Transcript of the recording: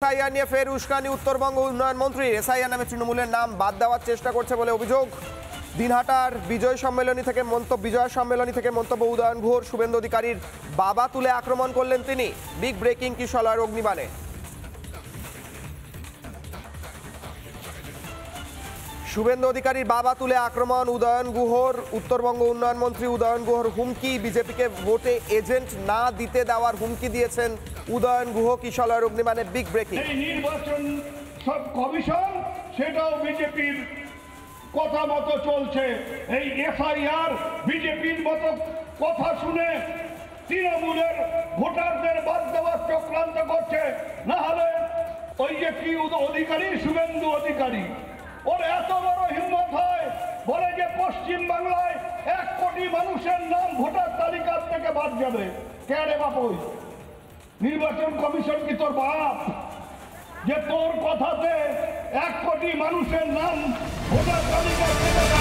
SIR নিয়ে ফের উস্কানি উত্তরবঙ্গ উন্নয়ন মন্ত্রী। এসআইআর নামে তৃণমূলের নাম বাদ দেওয়ার চেষ্টা করছে বলে অভিযোগ। দিনহাটার বিজয় সম্মেলনী থেকে মন্তব্য উদয়ন গুহর। শুভেন্দু অধিকারীর বাবা তুলে আক্রমণ করলেন তিনি। বিগ ব্রেকিং কিশলয়ের অগ্নিবাণে। শুভেন্দু অধিকারীর বাবা তুলে আক্রমণ উদয়ন গুহর। উত্তরবঙ্গ উন্নয়ন মন্ত্রী উদয়ন গুহর হুমকি, বিজেপিকে ভোটে এজেন্ট না দিতে দেওয়ার হুমকি দিয়েছেন উদয়ন গুহ। কিশলয়ের অগ্নিবাণে বিগ ব্রেকিং। নির্বাচন সব কমিশন সেটাও বিজেপির কথা মতো চলছে। এই এসআইআর বিজেপির মতো কথা শুনে তৃণমূলের ভোটারদের বাদ দেওয়ার চক্রান্ত করছে। না হলে ওই যে কি অধিকারী, শুভেন্দু অধিকারী, ওর এত বড় হিম্মত হয় বলে যে পশ্চিম বাংলায় 1 কোটি মানুষের নাম ভোটার তালিকার থেকে বাদ যাবে। কে রে বাপুই? নির্বাচন কমিশন কি তোর বাপ যে তোর কথাতে 1 কোটি মানুষের নাম ভোটার তালিকা থেকে